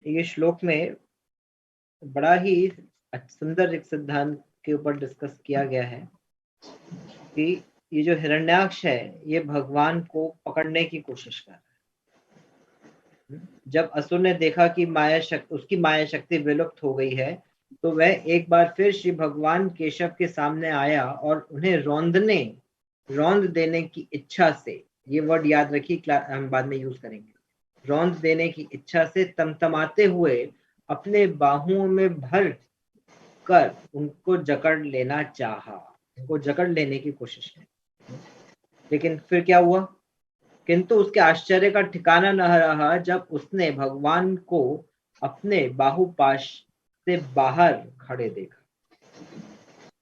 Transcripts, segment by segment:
ये श्लोक में बड़ा ही सुंदर एक सिद्धांत के ऊपर डिस्कस किया गया है कि ये जो हिरण्याक्ष है ये भगवान को पकड़ने की कोशिश कर रहा है। जब असुर ने देखा कि उसकी माया शक्ति विलुप्त हो गई है, तो वह एक बार फिर श्री भगवान केशव के सामने आया और उन्हें रौंद देने की इच्छा से, ये वर्ड याद रखिए, हम बाद में यूज करेंगे, रौंद देने की इच्छा से तमतमाते हुए अपने बाहुओं में भर कर उनको जकड़ लेना चाहा, उनको जकड़ लेने की कोशिश की। लेकिन फिर क्या हुआ? किंतु उसके आश्चर्य का ठिकाना न रहा जब उसने भगवान को अपने बाहुपाश से बाहर खड़े देखा।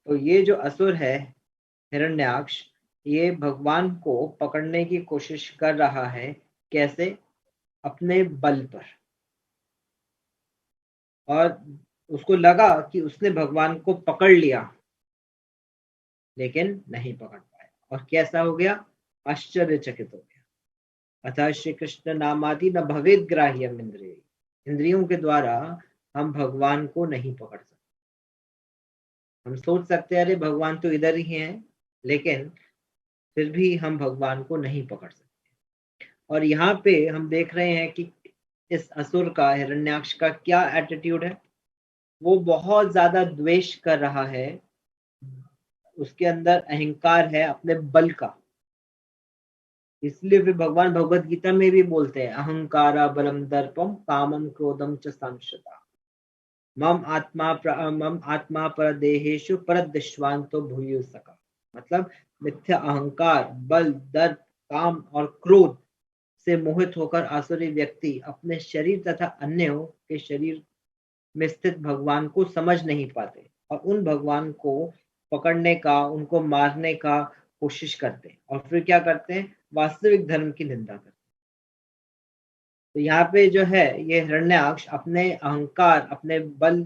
तो ये जो असुर है हिरण्याक्ष, ये भगवान को पकड़ने की कोशिश कर रहा है। कैसे? अपने बल पर। और उसको लगा कि उसने भगवान को पकड़ लिया, लेकिन नहीं पकड़ पाया। और कैसा हो गया? आश्चर्यचकित हो गया। अतः श्री कृष्ण नामादि न भवेद ग्राह्यम इंद्रिय, इंद्रियों के द्वारा हम भगवान को नहीं पकड़ सकते। हम सोच सकते हैं अरे भगवान तो इधर ही हैं, लेकिन फिर भी हम भगवान को नहीं पकड़ सकते। और यहाँ पे हम देख रहे हैं कि इस असुर का, हिरण्याक्ष का क्या एटीट्यूड है। वो बहुत ज्यादा द्वेष कर रहा है, उसके अंदर अहंकार है अपने बल का। इसलिए फिर भगवान भगवत गीता में भी बोलते हैं, अहंकारा बलम दर्पम कामम क्रोधम च संशता मम आत्मा पर देहेशु परदृष्टवान्तो भूयो सका। मतलब मिथ्या अहंकार, बल, दर्प, काम और क्रोध से मोहित होकर आसुरी व्यक्ति अपने शरीर तथा अन्यों के शरीर में स्थित भगवान को समझ नहीं पाते और उन भगवान को पकड़ने का, उनको मारने का कोशिश करते हैं। और फिर क्या करते हैं? वास्तविक धर्म की निंदा करते हैं। तो यहाँ पे जो है ये हिरण्याक्ष अपने अहंकार, अपने बल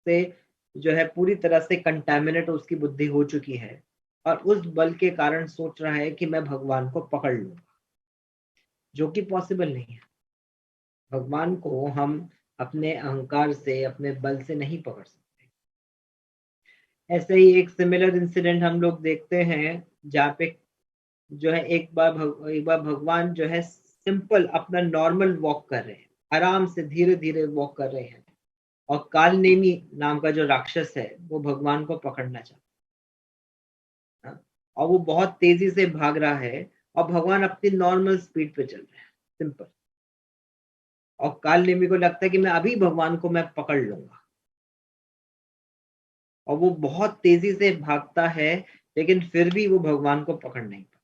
से जो है पूरी तरह से कंटैमिनेट उसकी बुद्धि हो चुकी है, और उस बल के कारण सोच रहा है कि मैं भगवान को पकड़ लूंगा, जो कि पॉसिबल नहीं है। भगवान को हम अपने अहंकार से, अपने बल से नहीं पकड़ सकते। ऐसे ही एक सिमिलर इंसिडेंट हम लोग देखते हैं, जहाँ पे जो है एक बार भगवान जो है सिंपल अपना नॉर्मल वॉक कर रहे हैं, आराम से धीरे धीरे वॉक कर रहे हैं, और कालनेमी नाम का जो राक्षस है वो भगवान को पकड़ना चाहता है। और वो बहुत तेजी से भाग रहा है, और भगवान अपनी नॉर्मल स्पीड पे चल रहे हैं, सिंपल। और कालनेमी को लगता है कि मैं अभी भगवान को मैं पकड़ लूंगा, और वो बहुत तेजी से भागता है, लेकिन फिर भी वो भगवान को पकड़ नहीं पाता।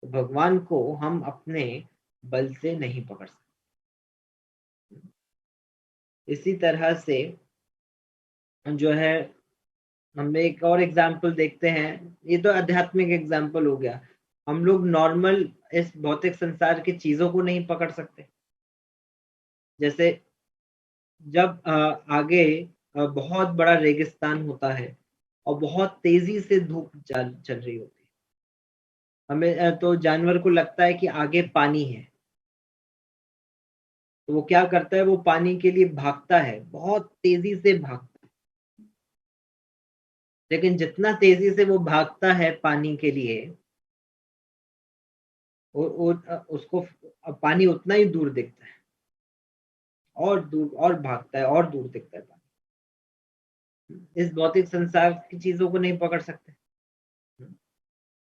तो भगवान को हम अपने बल से नहीं पकड़ सकते। इसी तरह से जो है, हम एक और एग्जाम्पल देखते हैं। ये तो आध्यात्मिक एग्जाम्पल हो गया। हम लोग नॉर्मल इस भौतिक संसार की चीजों को नहीं पकड़ सकते। जैसे जब आगे बहुत बड़ा रेगिस्तान होता है और बहुत तेजी से धूप चल रही होती है, हमें तो जानवर को लगता है कि आगे पानी है, तो वो क्या करता है? वो पानी के लिए भागता है, बहुत तेजी से भागता है। लेकिन जितना तेजी से वो भागता है पानी के लिए, उसको पानी उतना ही दूर दिखता है, और दूर, और भागता है और दूर दिखता है पानी। इस भौतिक संसार की चीजों को नहीं पकड़ सकते।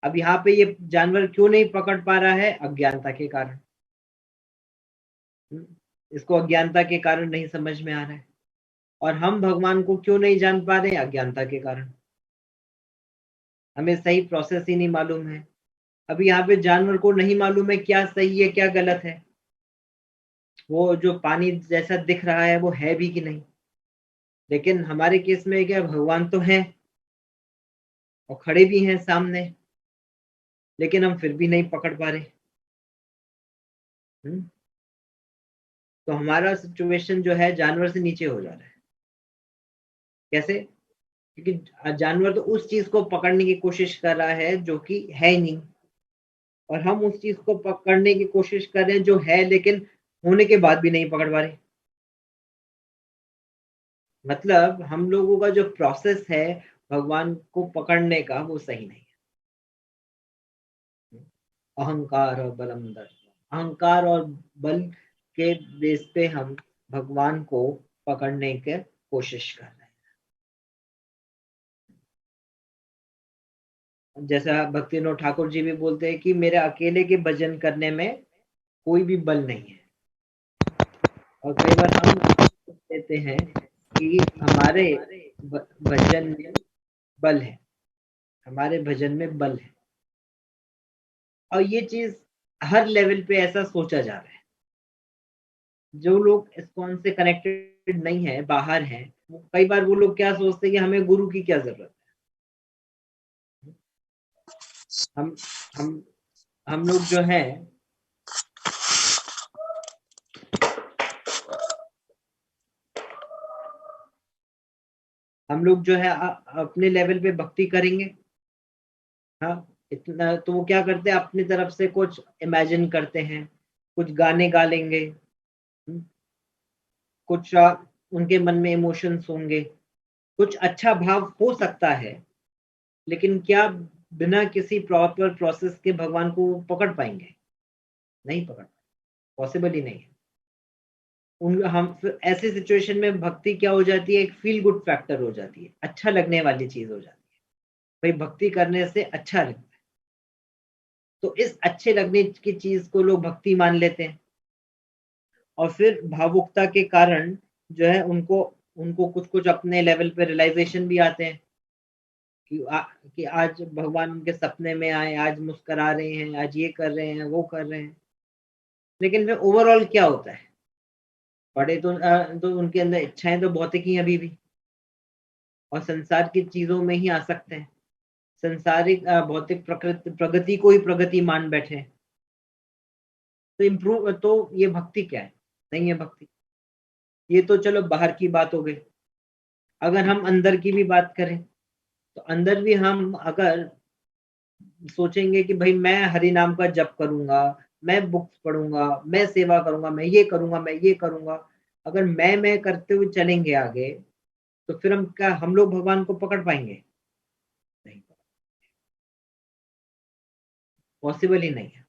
अब यहाँ पे ये जानवर क्यों नहीं पकड़ पा रहा है? अज्ञानता के कारण। इसको अज्ञानता के कारण नहीं समझ में आ रहा है। और हम भगवान को क्यों नहीं जान पा रहे? अज्ञानता के कारण। हमें सही प्रोसेस ही नहीं मालूम है। अभी यहाँ पे जानवर को नहीं मालूम है क्या सही है क्या गलत है। वो जो पानी जैसा दिख रहा है वो है भी कि नहीं। लेकिन हमारे केस में क्या, भगवान तो है और खड़े भी हैं सामने, लेकिन हम फिर भी नहीं पकड़ पा रहे। हम्म? तो हमारा सिचुएशन जो है जानवर से नीचे हो जा रहा है। कैसे? क्योंकि जानवर तो उस चीज को पकड़ने की कोशिश कर रहा है जो कि है ही नहीं, और हम उस चीज को पकड़ने की कोशिश कर रहे हैं जो है, लेकिन होने के बाद भी नहीं पकड़ पा रहे। मतलब हम लोगों का जो प्रोसेस है भगवान को पकड़ने का, वो सही नहीं है। अहंकार और बलम दर्प, अहंकार और बल के बेस पे हम भगवान को पकड़ने की कोशिश कर रहे हैं। जैसा भक्तिविनोद ठाकुर जी भी बोलते हैं कि मेरे अकेले के भजन करने में कोई भी बल नहीं है। और कई बार हम कहते हैं कि हमारे भजन में बल है, हमारे भजन में बल है। और ये चीज हर लेवल पे ऐसा सोचा जा रहा है। जो लोग इस्कॉन से कनेक्टेड नहीं है, बाहर हैं, कई बार वो लोग क्या सोचते हैं कि हमें गुरु की क्या जरूरत है। हम हम हम लोग जो है हम लोग जो है अपने लेवल पे भक्ति करेंगे। हाँ, इतना तो वो क्या करते हैं, अपनी तरफ से कुछ इमेजिन करते हैं, कुछ गाने गा लेंगे, कुछ उनके मन में इमोशंस होंगे, कुछ अच्छा भाव हो सकता है, लेकिन क्या बिना किसी प्रॉपर प्रोसेस के भगवान को पकड़ पाएंगे? नहीं पकड़, पॉसिबल ही नहीं है। उन हम फिर ऐसे सिचुएशन में भक्ति क्या हो जाती है, एक फील गुड फैक्टर हो जाती है, अच्छा लगने वाली चीज हो जाती है। भाई भक्ति करने से अच्छा लगता है, तो इस अच्छे लगने की चीज को लोग भक्ति मान लेते हैं। और फिर भावुकता के कारण जो है उनको उनको कुछ कुछ अपने लेवल पे रियलाइजेशन भी आते हैं कि आज भगवान उनके सपने में आए, आज मुस्कुरा रहे हैं, आज ये कर रहे हैं, वो कर रहे हैं। लेकिन फिर ओवरऑल क्या होता है, बड़े तो उनके अंदर इच्छाएं तो भौतिक ही अभी भी, और संसार की चीजों में ही आ सकते हैं। संसारिक भौतिक प्रकृति प्रगति को ही प्रगति मान बैठे हैं। तो इम्प्रूव, तो ये भक्ति क्या है? नहीं है भक्ति। ये तो चलो बाहर की बात हो गई। अगर हम अंदर की भी बात करें, तो अंदर भी हम अगर सोचेंगे कि भाई मैं हरि नाम का जप करूंगा, मैं बुक्स पढ़ूंगा, मैं सेवा करूंगा, मैं ये करूंगा, मैं ये करूंगा, अगर मैं करते हुए चलेंगे आगे, तो फिर हम लोग भगवान को पकड़ पाएंगे? नहीं, पॉसिबल ही नहीं है।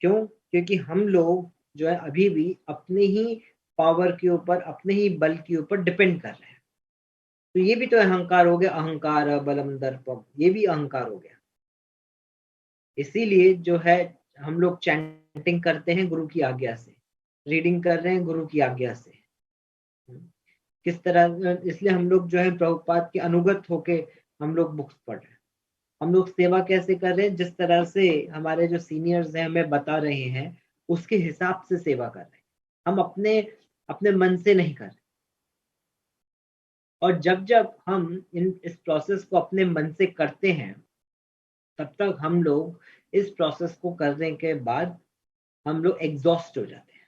क्यों? क्योंकि हम लोग जो है अभी भी अपने ही पावर के ऊपर, अपने ही बल के ऊपर डिपेंड कर रहे हैं। तो ये भी तो अहंकार हो गया, अहंकार बलम दर्पम, ये भी अहंकार हो गया। इसीलिए जो है हम लोग चैंटिंग करते हैं गुरु की आज्ञा से, रीडिंग कर रहे हैं गुरु की आज्ञा से। किस तरह, इसलिए हम लोग जो है प्रभुपाद के अनुगत होके हम लोग बुक्स पढ़ रहे हैं। हम लोग सेवा कैसे कर रहे हैं? जिस तरह से हमारे जो सीनियर्स हैं हमें बता रहे हैं, उसके हिसाब से सेवा कर रहे हैं। हम अपने अपने मन से नहीं कर रहे। और जब जब हम इस प्रोसेस को अपने मन से करते हैं, तब तक हम लोग इस प्रोसेस को करने के बाद हम लोग एग्जॉस्ट हो जाते हैं।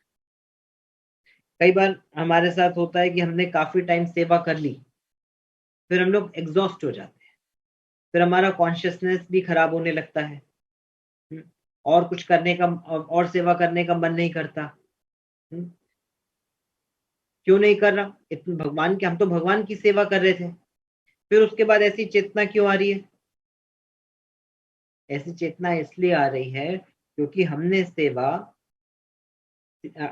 कई बार हमारे साथ होता है कि हमने काफी टाइम सेवा कर ली, फिर हम लोग एग्जॉस्ट हो जाते हैं, फिर हमारा कॉन्शियसनेस भी खराब होने लगता है। हम्म, और कुछ करने का और सेवा करने का मन नहीं करता। हम्म, क्यों नहीं कर रहा? इतने भगवान के, हम तो भगवान की सेवा कर रहे थे, फिर उसके बाद ऐसी चेतना क्यों आ रही है? ऐसी चेतना इसलिए आ रही है क्योंकि हमने सेवा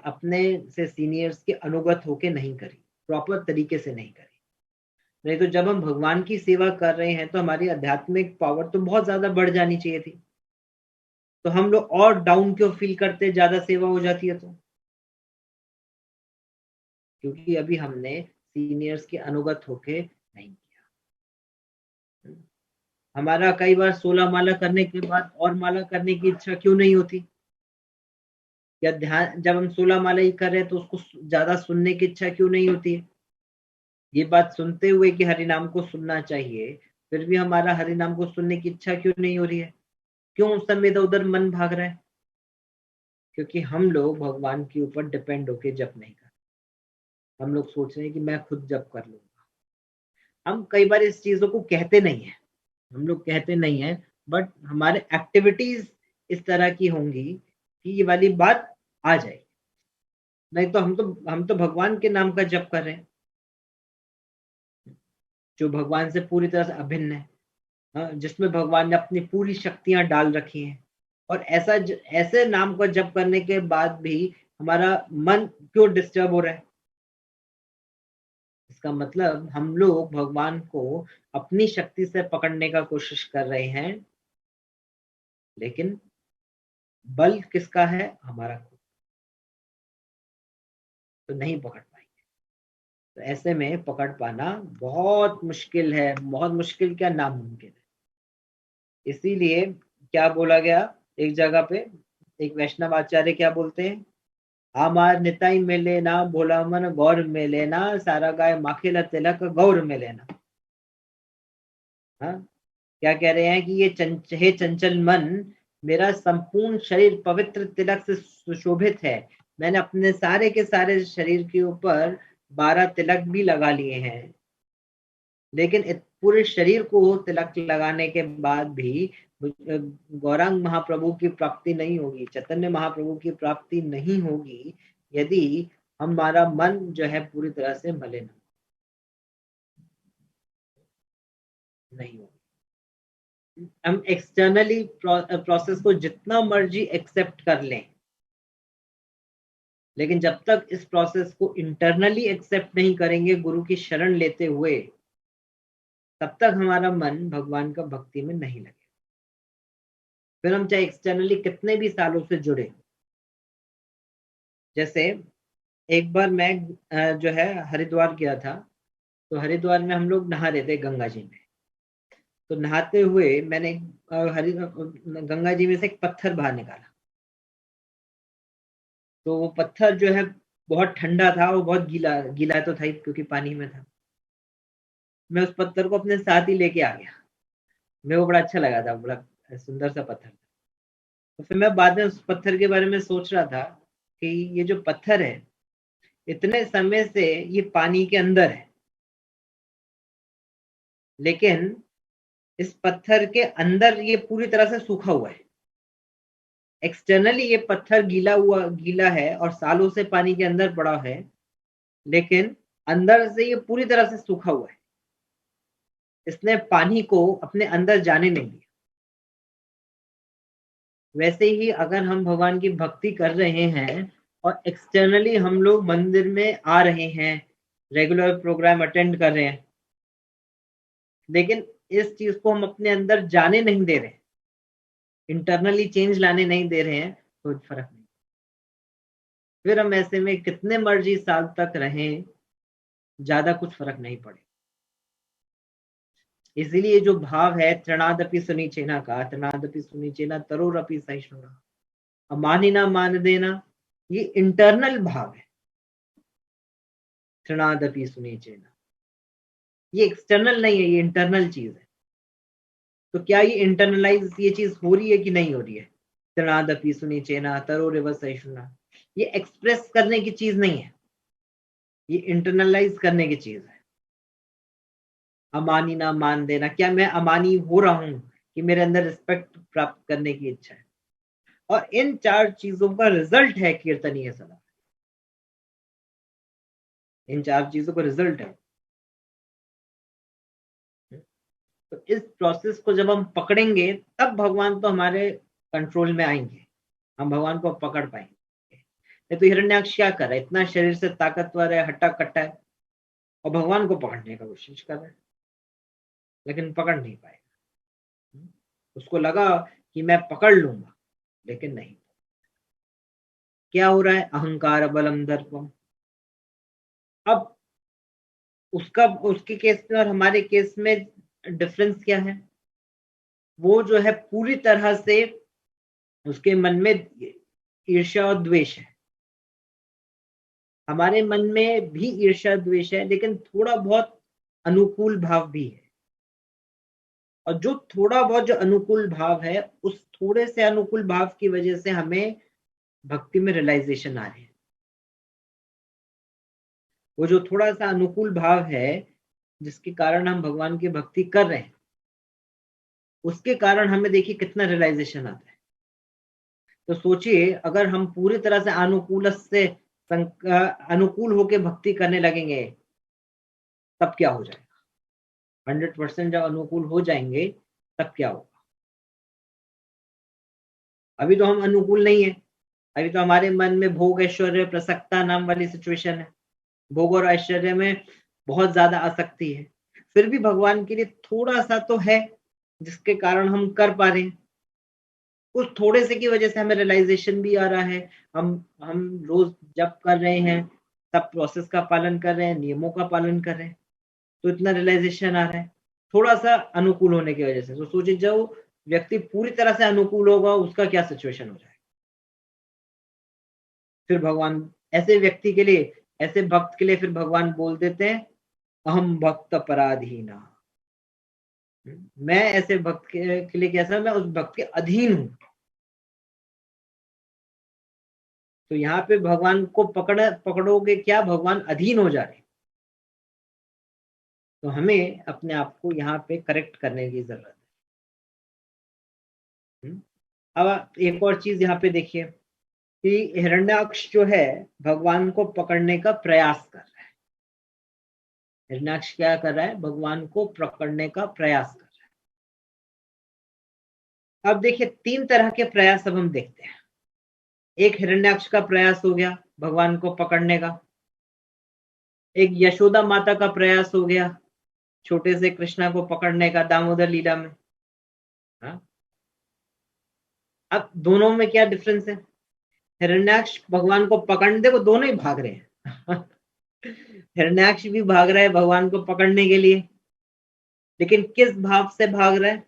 अपने से सीनियर्स के अनुगत होके नहीं करी, प्रॉपर तरीके से नहीं करी। नहीं तो जब हम भगवान की सेवा कर रहे हैं तो हमारी आध्यात्मिक पावर तो बहुत ज्यादा बढ़ जानी चाहिए थी। तो हम लोग और डाउन क्यों फील करते, ज्यादा सेवा हो जाती है तो? क्योंकि अभी हमने सीनियर्स के अनुगत होके नहीं किया। हमारा कई बार 16 माला करने के बाद और माला करने की इच्छा क्यों नहीं होती? या ध्यान, जब हम 16 माला ही कर रहे हैं तो उसको ज्यादा सुनने की इच्छा क्यों नहीं होती है? ये बात सुनते हुए कि हरि नाम को सुनना चाहिए, फिर भी हमारा हरि नाम को सुनने की इच्छा क्यों नहीं हो रही है? क्यों उस समय इधर उधर मन भाग रहा है? क्योंकि हम लोग भगवान के ऊपर डिपेंड होके जप नहीं कर। हम लोग सोच रहे हैं कि मैं खुद जप कर लूंगा। हम कई बार इस चीजों को कहते नहीं है, हम लोग कहते नहीं है, बट हमारे एक्टिविटीज इस तरह की होंगी कि ये वाली बात आ जाए। नहीं तो हम तो भगवान के नाम का जप कर रहे हैं, जो भगवान से पूरी तरह से अभिन्न है, हाँ, जिसमें भगवान ने अपनी पूरी शक्तियां डाल रखी हैं। और ऐसे नाम को जप करने के बाद भी हमारा मन क्यों डिस्टर्ब हो रहा है? इसका मतलब हम लोग भगवान को अपनी शक्ति से पकड़ने का कोशिश कर रहे हैं, लेकिन बल किसका है? हमारा खुद। तो नहीं पकड़ पाएंगे। तो ऐसे में पकड़ पाना बहुत मुश्किल है, बहुत मुश्किल क्या, नामुमकिन है। इसीलिए क्या बोला गया एक जगह पे, एक वैष्णव आचार्य क्या बोलते हैं, आमार निताई में लेना, भोला मन गौर में लेना, सारा गाय माखिला तिलक गौर में लेना। हाँ, क्या कह रहे हैं कि ये हे चंचल मन, मेरा संपूर्ण शरीर पवित्र तिलक से सुशोभित है। मैंने अपने सारे के सारे शरीर के ऊपर 12 तिलक भी लगा लिए हैं, लेकिन पूरे शरीर को तिलक लगाने के बाद भी गौरांग महाप्रभु की प्राप्ति नहीं होगी, चैतन्य महाप्रभु की प्राप्ति नहीं होगी, यदि हमारा मन जो है पूरी तरह से मलिन नहीं होगा। हम एक्सटर्नली प्रोसेस को जितना मर्जी एक्सेप्ट कर लें, लेकिन जब तक इस प्रोसेस को इंटरनली एक्सेप्ट नहीं करेंगे गुरु की शरण लेते हुए, तब तक हमारा मन भगवान का भक्ति में नहीं लगेगा। फिर हम चाहे एक्सटर्नली कितने भी सालों से जुड़े। जैसे एक बार मैं जो है हरिद्वार गया था, तो हरिद्वार में हम लोग नहा रहे थे गंगा जी में। तो नहाते हुए मैंने गंगा जी में से एक पत्थर बाहर निकाला। तो वो पत्थर जो है बहुत ठंडा था, वो बहुत गीला गीला तो था ही क्योंकि पानी में था। मैं उस पत्थर को अपने साथ ही लेके आ गया। मेरे को बड़ा अच्छा लगा था, बड़ा सुंदर सा पत्थर था। तो फिर मैं बाद में उस पत्थर के बारे में सोच रहा था कि ये जो पत्थर है, इतने समय से ये पानी के अंदर है, लेकिन इस पत्थर के अंदर ये पूरी तरह से सूखा हुआ है। एक्सटर्नली ये पत्थर गीला है और सालों से पानी के अंदर पड़ा है, लेकिन अंदर से ये पूरी तरह से सूखा हुआ है। इसने पानी को अपने अंदर जाने नहीं दिया। वैसे ही अगर हम भगवान की भक्ति कर रहे हैं और एक्सटर्नली हम लोग मंदिर में आ रहे हैं, रेगुलर प्रोग्राम अटेंड कर रहे हैं, लेकिन इस चीज को हम अपने अंदर जाने नहीं दे रहे, इंटरनली चेंज लाने नहीं दे रहे हैं, तो फर्क नहीं। फिर हम ऐसे में कितने मर्जी साल तक रहें, ज्यादा कुछ फर्क नहीं पड़े। इसीलिए जो भाव है तृणादपि सुनिचेना का, तृणादपि सुनिचेना तरोरपि सहिष्णुना, अमानी ना मान देना, ये इंटरनल भाव है। तृणादपि सुनिचेना, ये एक्सटर्नल नहीं है, ये इंटरनल चीज है। तो क्या ये इंटरनलाइज ये चीज हो रही है कि नहीं हो रही है? तृणादपि सुनिचेना तरोरिव सहिष्णुना, ये एक्सप्रेस करने की चीज नहीं है, ये इंटरनलाइज करने की चीज है। अमानी ना मान देना, क्या मैं अमानी हो रहा हूं कि मेरे अंदर रिस्पेक्ट प्राप्त करने की इच्छा है? और इन 4 चीजों का रिजल्ट है कीर्तनीय सदा। इन 4 चीजों का रिजल्ट है। तो इस प्रोसेस को जब हम पकड़ेंगे, तब भगवान तो हमारे कंट्रोल में आएंगे, हम भगवान को पकड़ पाएंगे। नहीं तो हिरण्याक्ष क्या कर रहा है, इतना शरीर से ताकतवर है, हट्टा कट्टा है, और भगवान को पकड़ने का कोशिश कर रहा है, लेकिन पकड़ नहीं पाएगा। उसको लगा कि मैं पकड़ लूंगा, लेकिन नहीं। क्या हो रहा है? अहंकार बलम दर्पम। अब उसके केस में और हमारे केस में डिफरेंस क्या है? वो जो है पूरी तरह से उसके मन में ईर्ष्या और द्वेष है। हमारे मन में भी ईर्ष्या द्वेष है, लेकिन थोड़ा बहुत अनुकूल भाव भी है। और जो थोड़ा बहुत जो अनुकूल भाव है, उस थोड़े से अनुकूल भाव की वजह से हमें भक्ति में रियलाइजेशन आ रही है। वो जो थोड़ा सा अनुकूल भाव है, जिसके कारण हम भगवान की भक्ति कर रहे हैं, उसके कारण हमें देखिए कितना रियलाइजेशन आता है। तो सोचिए अगर हम पूरी तरह से अनुकूल होके भक्ति करने लगेंगे तब क्या हो जाएगा। 100% जब अनुकूल हो जाएंगे तब क्या होगा। अभी तो हम अनुकूल नहीं है, अभी तो हमारे मन में भोग ऐश्वर्य प्रसक्ता नाम वाली सिचुएशन है। भोग और ऐश्वर्य में बहुत ज्यादा आसक्ति है। फिर भी भगवान के लिए थोड़ा सा तो है जिसके कारण हम कर पा रहे हैं। उस थोड़े से की वजह से हमें रियलाइजेशन भी आ रहा है। हम रोज जप कर रहे हैं, सब प्रोसेस का पालन कर रहे हैं, नियमों का पालन कर रहे हैं, तो इतना रियलाइजेशन आ रहा है थोड़ा सा अनुकूल होने की वजह से। तो सोचिए जो व्यक्ति पूरी तरह से अनुकूल होगा उसका क्या सिचुएशन हो जाएगा। फिर भगवान ऐसे व्यक्ति के लिए, ऐसे भक्त के लिए फिर भगवान बोल देते हैं अहम भक्त पराधीना। मैं ऐसे भक्त के लिए कैसा, मैं उस भक्त के अधीन हूं। तो यहाँ पे भगवान को पकड़ोगे क्या, भगवान अधीन हो जा रहे। तो हमें अपने आप को यहाँ पे करेक्ट करने की जरूरत है। अब एक और चीज यहाँ पे देखिए कि हिरण्याक्ष जो है भगवान को पकड़ने का प्रयास कर रहा है। हिरण्याक्ष क्या कर रहा है, भगवान को पकड़ने का प्रयास कर रहा है। अब देखिए 3 तरह के प्रयास अब हम देखते हैं। एक हिरण्याक्ष का प्रयास हो गया भगवान को पकड़ने का, एक यशोदा माता का प्रयास हो गया छोटे से कृष्णा को पकड़ने का दामोदर लीला में। हाँ? अब दोनों में क्या डिफरेंस है। हिरण्याक्ष भगवान को पकड़ने, देखो दोनों ही भाग रहे हैं। हिरण्याक्ष भी भाग रहा है भगवान को पकड़ने के लिए, लेकिन किस भाव से भाग रहा है,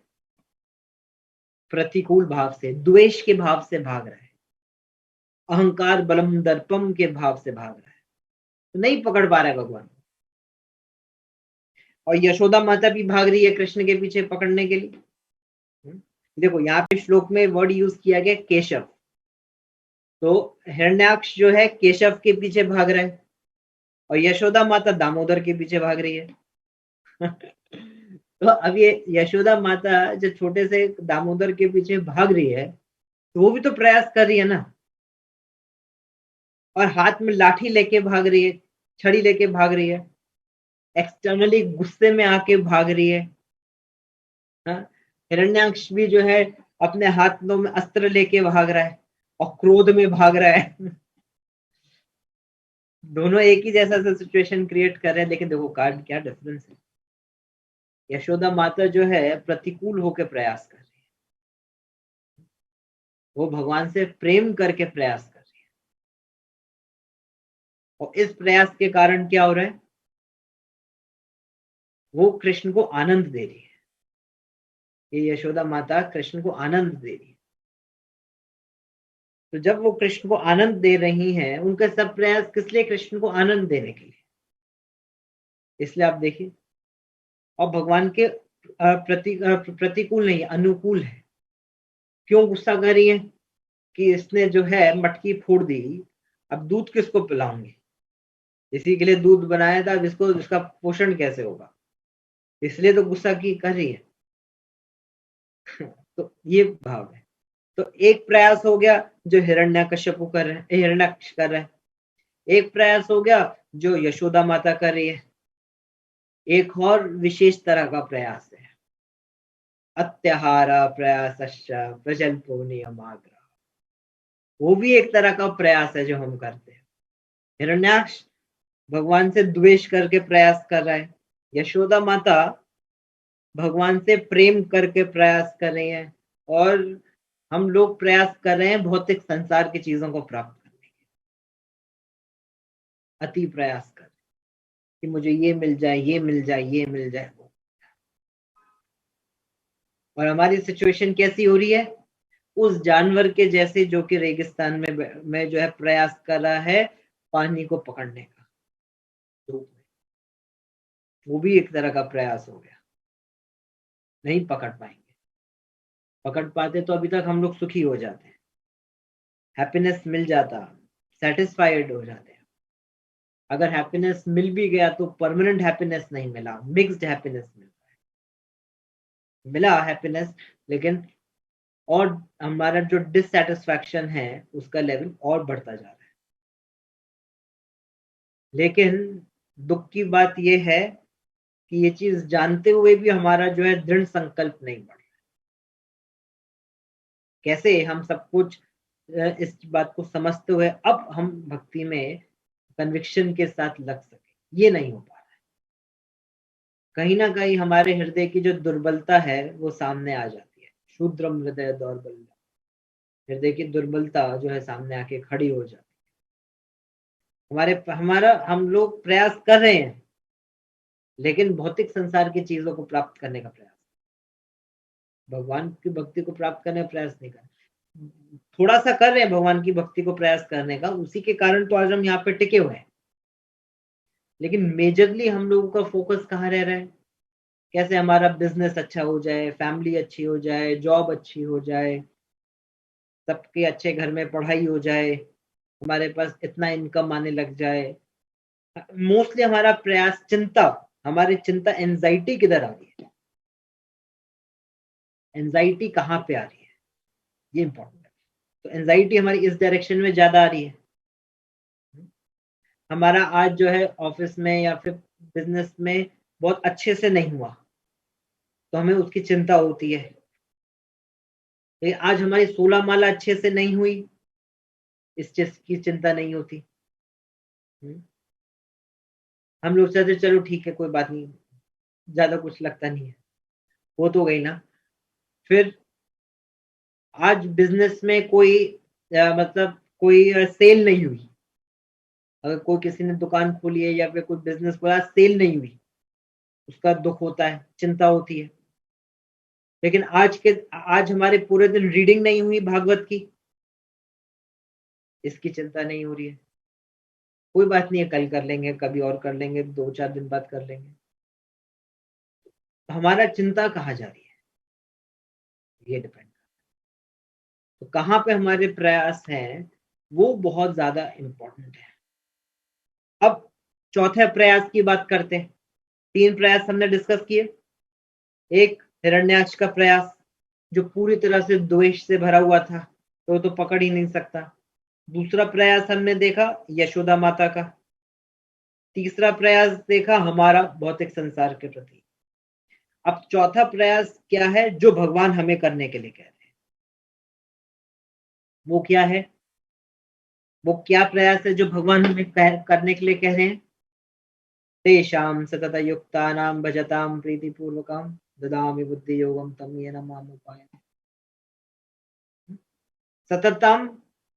प्रतिकूल भाव से, द्वेष के भाव से भाग रहा है, अहंकार बलम दर्पम के भाव से भाग रहा है, तो नहीं पकड़ पा रहा है भगवान। और यशोदा माता भी भाग रही है कृष्ण के पीछे पकड़ने के लिए। देखो यहाँ पे श्लोक में वर्ड यूज किया गया केशव, तो हिरण्याक्ष जो है केशव के पीछे भाग रहा है और यशोदा माता दामोदर के पीछे भाग रही है। तो अब ये यशोदा माता जो छोटे से दामोदर के पीछे भाग रही है तो वो भी तो प्रयास कर रही है ना, और हाथ में लाठी लेके भाग रही है, छड़ी लेके भाग रही है, एक्सटर्नली गुस्से में आके भाग रही है। हाँ? हिरण्याक्ष भी जो है अपने हाथों में अस्त्र लेके भाग रहा है और क्रोध में भाग रहा है। दोनों एक ही जैसा सिचुएशन क्रिएट कर रहे हैं, लेकिन देखो कार्ड क्या डिफरेंस है। यशोदा माता जो है प्रतिकूल होकर प्रयास कर रही है, वो भगवान से प्रेम करके प्रयास कर रही है, और इस प्रयास के कारण क्या हो रहा है, वो कृष्ण को आनंद दे रही है। ये यशोदा माता कृष्ण को आनंद दे रही है। तो जब वो कृष्ण को आनंद दे रही हैं, उनका सब प्रयास किस लिए, कृष्ण को आनंद देने के लिए। इसलिए आप देखिए, और भगवान के प्रतिकूल नहीं, अनुकूल है। क्यों गुस्सा कर रही है कि इसने जो है मटकी फोड़ दी, अब दूध किसको पिलाऊंगी, इसी के लिए दूध बनाया था, अब इसको इसका पोषण कैसे होगा, इसलिए तो गुस्सा की कर रही है। तो ये भाव है। तो एक प्रयास हो गया जो हिरण्यकश्यप कर रहे हैं, हिरण्याक्ष कर रहे हैं। एक प्रयास हो गया जो यशोदा माता कर रही है। एक और विशेष तरह का प्रयास है अत्याहारा प्रयास प्रजल्पो नियमाग्रह। वो भी एक तरह का प्रयास है जो हम करते हैं। हिरण्याक्ष भगवान से द्वेष करके प्रयास कर रहा है, यशोदा माता भगवान से प्रेम करके प्रयास कर रही है, और हम लोग प्रयास कर रहे हैं भौतिक संसार की चीजों को प्राप्त करने के, अति प्रयास कर कि मुझे ये मिल जाए, ये मिल जाए, ये मिल जाए। और हमारी सिचुएशन कैसी हो रही है, उस जानवर के जैसे जो कि रेगिस्तान में जो है प्रयास कर रहा है पानी को पकड़ने का, धूप में। वो भी एक तरह का प्रयास हो गया, नहीं पकड़ पाएंगे। पकड़ पाते तो अभी तक हम लोग सुखी हो जाते हैं, हैप्पीनेस मिल जाता, सेटिस्फाइड हो जाते हैं। अगर हैप्पीनेस मिल भी गया तो परमानेंट हैप्पीनेस नहीं मिला, मिक्स्ड हैप्पीनेस मिला। मिला हैप्पीनेस, लेकिन और हमारा जो डिससेटिस्फैक्शन है उसका लेवल और बढ़ता जा रहा है। लेकिन दुख की बात यह है कि ये चीज जानते हुए भी हमारा जो है दृढ़ संकल्प नहीं बढ़ रहा। कैसे हम सब कुछ इस बात को समझते हुए अब हम भक्ति में कन्विक्शन के साथ लग सके, ये नहीं हो पा रहा है। कहीं ना कहीं हमारे हृदय की जो दुर्बलता है वो सामने आ जाती है। शूद्रम हृदय दौर्बल्य, हृदय की दुर्बलता जो है सामने आके खड़ी हो जाती है। हमारा हम लोग प्रयास कर रहे हैं, लेकिन भौतिक संसार की चीजों को प्राप्त करने का प्रयास, भगवान की भक्ति को प्राप्त करने का प्रयास नहीं कर, थोड़ा सा कर रहे हैं भगवान की भक्ति को प्रयास करने का, उसी के कारण तो आज हम यहाँ पे टिके हुए हैं। लेकिन मेजरली हम लोगों का फोकस कहाँ रह रहा है? कैसे हमारा बिजनेस अच्छा हो जाए, फैमिली अच्छी हो जाए, जॉब अच्छी हो जाए, सबके अच्छे घर में पढ़ाई हो जाए, हमारे पास इतना इनकम आने लग जाए। मोस्टली हमारा प्रयास हमारी चिंता एंजाइटी किधर आ रही है? एंजाइटी कहाँ पे आ रही है, ये इंपॉर्टेंट है। तो एंजाइटी हमारी इस डायरेक्शन में ज्यादा आ रही है। हमारा आज जो है ऑफिस में या फिर बिजनेस में बहुत अच्छे से नहीं हुआ, तो हमें उसकी चिंता होती है। लेकिन आज हमारी 16 माला अच्छे से नहीं हुई, इस चीज की चिंता नहीं होती। हम लोग सोचते चलो ठीक है, कोई बात नहीं, ज्यादा कुछ लगता नहीं है, वो तो गई ना। फिर आज बिजनेस में कोई मतलब कोई सेल नहीं हुई, अगर कोई किसी ने दुकान खोली है या फिर कोई बिजनेस खोला, सेल नहीं हुई, उसका दुख होता है, चिंता होती है। लेकिन आज हमारे पूरे दिन रीडिंग नहीं हुई भागवत की, इसकी चिंता नहीं हो रही है। कोई बात नहीं है, कल कर लेंगे, कभी और कर लेंगे, 2-4 दिन बाद कर लेंगे। तो हमारा चिंता कहाँ जा रही है, ये डिपेंड। तो कहाँ पे हमारे प्रयास हैं, वो बहुत ज्यादा इंपॉर्टेंट है। अब चौथे प्रयास की बात करते हैं। 3 प्रयास हमने डिस्कस किए। एक हिरण्याक्ष का प्रयास, जो पूरी तरह से द्वेष से भरा हुआ था, तो पकड़ ही नहीं सकता। दूसरा प्रयास हमने देखा यशोदा माता का। तीसरा प्रयास देखा हमारा भौतिक संसार के प्रति। अब चौथा प्रयास क्या है जो भगवान हमें करने के लिए कह रहे हैं? वो क्या है? वो क्या प्रयास है जो भगवान हमें करने के लिए कह रहे हैं? तेषां सततयुक्तानां भजतां प्रीतिपूर्वकं ददामि बुद्धि योगम तम येन मामुपायते। सततम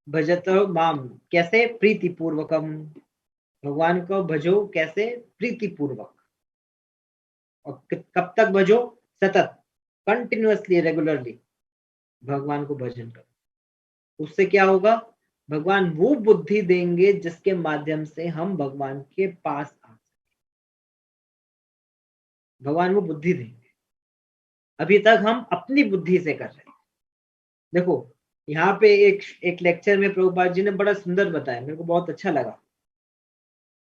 भजत माम, कैसे? प्रीति पूर्वकम, भगवान को भजो कैसे? प्रीति पूर्वक। और कब तक भजो? सतत, कंटिन्यूअसली, रेगुलरली भगवान को भजन करो। उससे क्या होगा? भगवान वो बुद्धि देंगे जिसके माध्यम से हम भगवान के पास आ सके। भगवान वो बुद्धि देंगे, अभी तक हम अपनी बुद्धि से कर रहे हैं। देखो, यहाँ पे एक लेक्चर में प्रभुपाद जी ने बड़ा सुंदर बताया, मेरे को बहुत अच्छा लगा।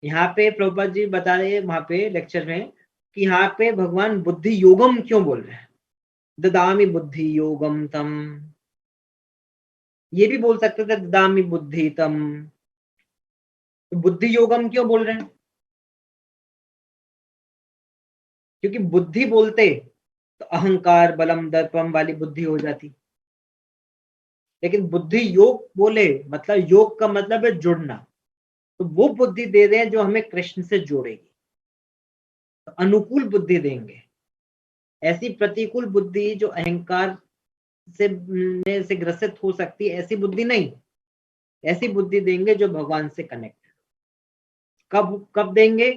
यहाँ पे प्रभुपाद जी बता रहे हैं वहां पे लेक्चर में कि यहाँ पे भगवान बुद्धि योगम क्यों बोल रहे हैं? ददामी बुद्धि योगम तम, ये भी बोल सकते थे ददामी बुद्धि तम। तो बुद्धि योगम क्यों बोल रहे हैं? क्योंकि बुद्धि बोलते तो अहंकार बलम दर्पम वाली बुद्धि हो जाती, लेकिन बुद्धि योग बोले मतलब योग का मतलब है जुड़ना। तो वो बुद्धि दे रहे हैं जो हमें कृष्ण से जोड़ेगी, तो अनुकूल बुद्धि देंगे। ऐसी प्रतिकूल बुद्धि जो अहंकार से ग्रसित हो सकती है, ऐसी बुद्धि नहीं। ऐसी बुद्धि देंगे जो भगवान से कनेक्ट। कब कब देंगे?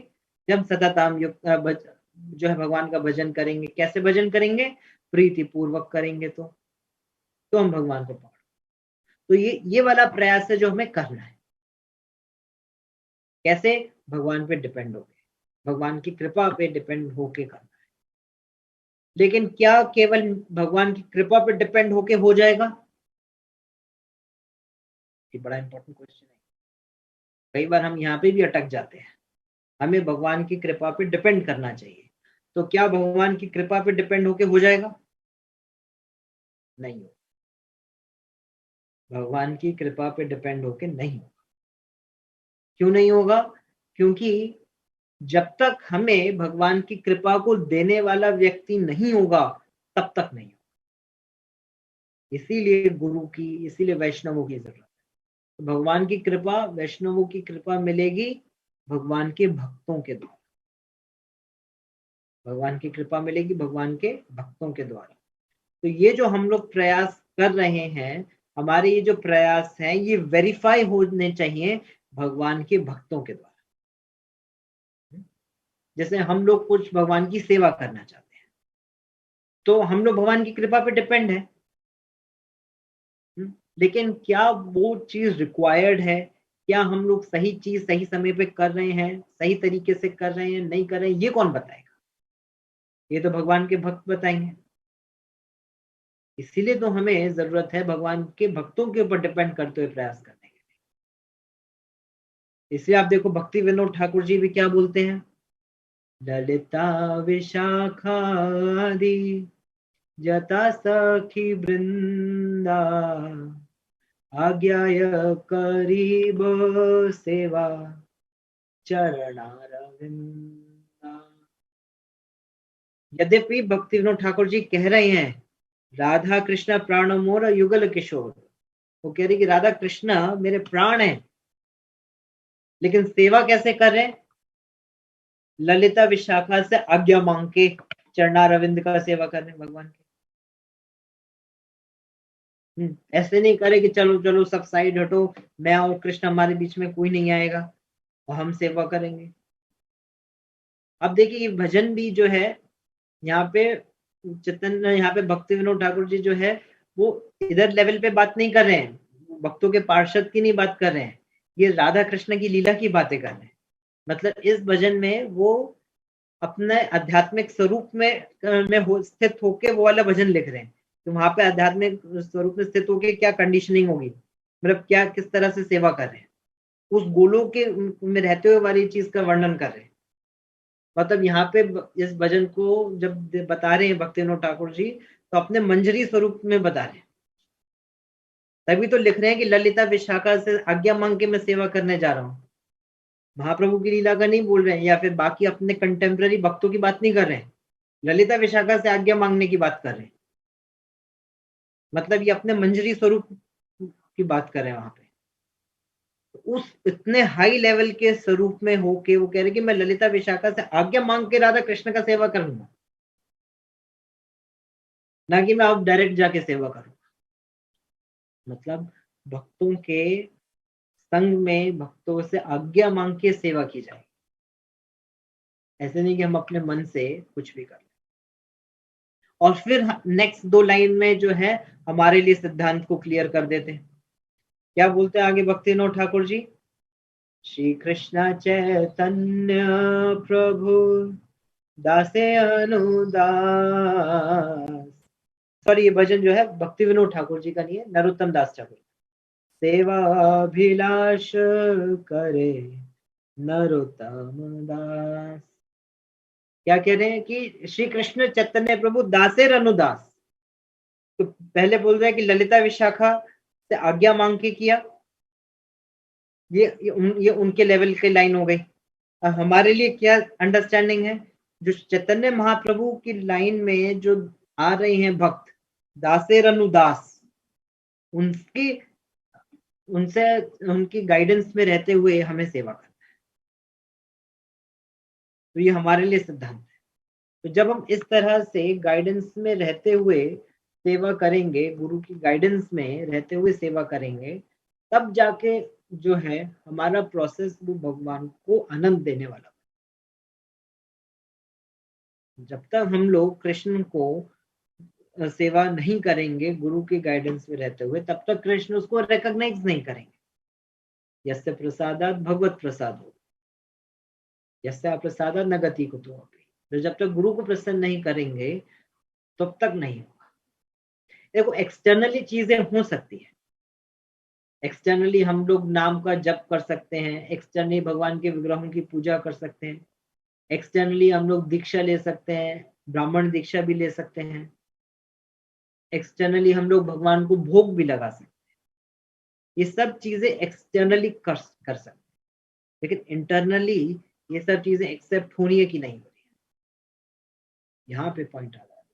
जब सततम युक्त जो है भगवान का भजन करेंगे। कैसे भजन करेंगे? प्रीति पूर्वक करेंगे, तो हम भगवान को पकड़। तो ये वाला प्रयास है जो हमें करना है। कैसे? भगवान पे डिपेंड होके, भगवान की कृपा पे डिपेंड होके करना है। लेकिन क्या केवल भगवान की कृपा पे डिपेंड होके हो जाएगा? ये बड़ा इंपॉर्टेंट क्वेश्चन है। कई बार हम यहाँ पे भी अटक जाते हैं। हमें भगवान की कृपा पे डिपेंड करना चाहिए, तो क्या भगवान की कृपा पे डिपेंड होके हो जाएगा? नहीं हो। भगवान की कृपा पे डिपेंड होके नहीं होगा। क्यों नहीं होगा? क्योंकि जब तक हमें भगवान की कृपा को देने वाला व्यक्ति नहीं होगा, तब तक नहीं होगा। इसीलिए गुरु की, इसीलिए वैष्णवों की जरूरत है। तो भगवान की कृपा, वैष्णवों की कृपा मिलेगी भगवान के भक्तों के द्वारा। भगवान की कृपा मिलेगी भगवान के भक्तों के द्वारा। तो ये जो हम लोग प्रयास कर रहे हैं, हमारे ये जो प्रयास हैं, ये वेरीफाई होने चाहिए भगवान के भक्तों के द्वारा। जैसे हम लोग कुछ भगवान की सेवा करना चाहते हैं, तो हम लोग भगवान की कृपा पे डिपेंड है। लेकिन क्या वो चीज रिक्वायर्ड है? क्या हम लोग सही चीज सही समय पे कर रहे हैं, सही तरीके से कर रहे हैं, नहीं कर रहे हैं, ये कौन बताएगा? ये तो भगवान के भक्त बताएंगे। इसीलिए तो हमें जरूरत है भगवान के भक्तों के ऊपर डिपेंड करते हुए प्रयास करने की। इसलिए आप देखो भक्ति विनोद ठाकुर जी भी क्या बोलते हैं, ललिता विशाखादि जता सखी वृंदा, आज्ञाय करीब सेवा चरणारविंदा। यद्यपि भक्ति विनोद ठाकुर जी कह रहे हैं राधा कृष्ण प्राण मोर युगल किशोर, वो कह रही कि राधा कृष्ण मेरे प्राण हैं, लेकिन सेवा कैसे कर रहे हैं? ललिता विशाखा से आज्ञा मांग के चरणारविंद का सेवा कर रहे हैं भगवान के। ऐसे नहीं करे कि चलो चलो सब साइड हटो, मैं और कृष्ण हमारे बीच में कोई नहीं आएगा और हम सेवा करेंगे। अब देखिए ये भजन भी जो है, यहाँ पे चैतन्य, यहाँ पे भक्ति विनोद ठाकुर जी जो है वो इधर लेवल पे बात नहीं कर रहे हैं, भक्तों के पार्षद की नहीं बात कर रहे हैं, ये राधा कृष्ण की लीला की बातें कर रहे हैं। मतलब इस भजन में वो अपने आध्यात्मिक स्वरूप में स्थित होके वो वाला भजन लिख रहे हैं। तो वहां पे आध्यात्मिक स्वरूप में स्थित होके क्या कंडीशनिंग होगी, मतलब क्या किस तरह से सेवा कर रहे हैं, उस गोलों के में रहते हुए वाली चीज का वर्णन कर रहे हैं। मतलब यहाँ पे इस भजन को जब बता रहे हैं भक्ति विनोद ठाकुर जी, तो अपने मंजरी स्वरूप में बता रहे हैं। तभी तो लिख रहे हैं कि ललिता विशाखा से आज्ञा मांग के मैं सेवा करने जा रहा हूँ। महाप्रभु की लीला का नहीं बोल रहे हैं, या फिर बाकी अपने कंटेम्प्रेरी भक्तों की बात नहीं कर रहे हैं, ललिता विशाखा से आज्ञा मांगने की बात कर रहे हैं। मतलब ये अपने मंजरी स्वरूप की बात कर रहे हैं वहां पे। उस इतने हाई लेवल के स्वरूप में होके वो कह रहे कि मैं ललिता विशाखा से आज्ञा मांग के राधा कृष्ण का सेवा करूंगा, ना कि मैं अब डायरेक्ट जाके सेवा करूं। मतलब भक्तों के संग में भक्तों से आज्ञा मांग के सेवा की जाए, ऐसे नहीं कि हम अपने मन से कुछ भी कर। और फिर नेक्स्ट दो लाइन में जो है हमारे लिए सिद्धांत को क्लियर कर देते हैं। क्या बोलते हैं आगे भक्ति विनोद ठाकुर जी, श्री कृष्ण चैतन्य प्रभु दासे अनुदास। सॉरी ये भजन जो है भक्ति विनोद ठाकुर जी का नहीं है, नरोत्तम दास ठाकुर। सेवा अभिलाष करे नरोत्तम दास। क्या कह रहे हैं कि श्री कृष्ण चैतन्य प्रभु दासेर अनुदास। तो पहले बोल रहे हैं कि ललिता विशाखा से आज्ञा मांग के किया, ये उनके लेवल की लाइन हो गई। हमारे लिए क्या अंडरस्टैंडिंग है, जो चैतन्य महाप्रभु की लाइन में जो आ रहे हैं भक्त दासेर अनुदास, उनकी उनसे उनकी गाइडेंस में रहते हुए हमें सेवा करना। तो ये हमारे लिए सिद्धांत है। तो जब हम इस तरह से गाइडेंस में रहते हुए सेवा करेंगे, गुरु की गाइडेंस में रहते हुए सेवा करेंगे, तब जाके जो है हमारा प्रोसेस वो भगवान को आनंद देने वाला। जब तक हम लोग कृष्ण को सेवा नहीं करेंगे गुरु के गाइडेंस में रहते हुए, तब तक कृष्ण उसको रिकॉग्नाइज नहीं करेंगे। यस्य प्रसादात भगवत प्रसाद हो, यस्य प्रसादात न गति कुतो। तो जब तक गुरु को प्रसन्न नहीं करेंगे तब तक नहीं होगा। देखो एक्सटर्नली चीजें हो सकती है, एक्सटर्नली हम लोग नाम का जप कर सकते हैं, एक्सटर्नली भगवान के विग्रहों की पूजा कर सकते हैं, एक्सटर्नली हम लोग दीक्षा ले सकते हैं, ब्राह्मण दीक्षा भी ले सकते हैं, एक्सटर्नली हम लोग भगवान को भोग भी लगा सकते हैं। ये सब चीजें एक्सटर्नली कर सकते हैं, लेकिन इंटरनली ये सब चीजें एक्सेप्ट हो रही है कि नहीं हो रही है, यहाँ पे पॉइंट आ रहा है।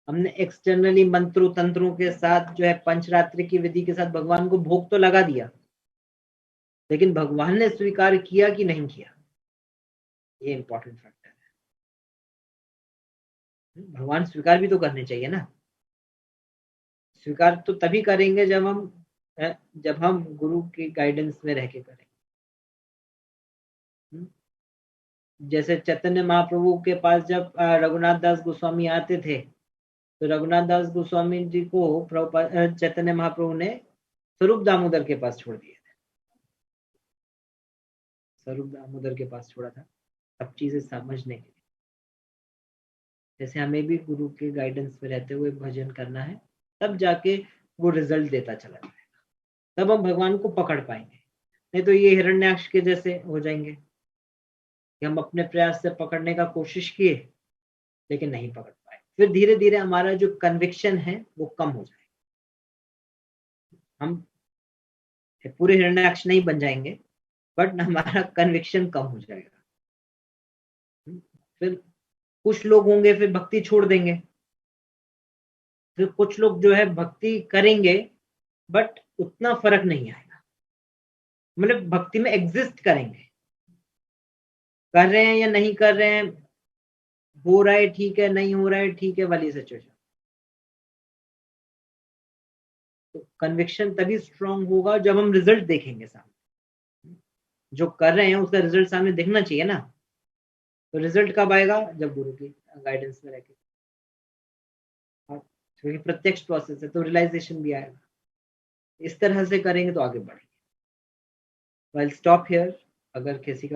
हमने एक्सटर्नली मंत्रों तंत्रों के साथ जो है पंचरात्रि की विधि के साथ भगवान को भोग तो लगा दिया, लेकिन भगवान ने स्वीकार किया कि नहीं किया, ये इंपॉर्टेंट फैक्टर है। भगवान स्वीकार भी तो करने चाहिए ना। स्वीकार तो तभी करेंगे जब हम गुरु की गाइडेंस में रह के करें। जैसे चैतन्य महाप्रभु के पास जब रघुनाथ दास गोस्वामी आते थे, तो रघुनाथ दास गोस्वामी जी को चैतन्य महाप्रभु ने स्वरूप दामोदर के पास छोड़ दिए थे, स्वरूप दामोदर के पास छोड़ा था सब चीजें समझने के लिए। जैसे हमें भी गुरु के गाइडेंस में रहते हुए भजन करना है, तब जाके वो रिजल्ट देता चला जाएगा, तब हम भगवान को पकड़ पाएंगे। नहीं तो ये हिरण्याक्ष के जैसे हो जाएंगे कि हम अपने प्रयास से पकड़ने का कोशिश किए लेकिन नहीं पकड़ पाए, फिर धीरे धीरे हमारा जो कन्विक्शन है वो कम हो जाएगा। हम पूरे हिरण्याक्ष नहीं बन जाएंगे, बट हमारा कन्विक्शन कम हो जाएगा। फिर कुछ लोग होंगे फिर भक्ति छोड़ देंगे, फिर कुछ लोग जो है भक्ति करेंगे बट उतना फर्क नहीं आएगा, मतलब भक्ति में एग्जिस्ट करेंगे, कर रहे हैं या नहीं कर रहे हैं, हो रहा है ठीक है, नहीं हो रहा है ठीक है वाली सिचुएशन। तो कन्विक्शन तभी स्ट्रांग होगा जब हम रिजल्ट देखेंगे सामने, जो कर रहे हैं उसका रिजल्ट सामने दिखना चाहिए ना। तो रिजल्ट कब आएगा, जब गुरु की गाइडेंस में रहेंगे, क्योंकि प्रत्यक्ष प्रोसेस है तो रियलाइजेशन भी आएगा। इस तरह से करेंगे तो आगे बढ़ेंगे। Well stop here. अगर किसी का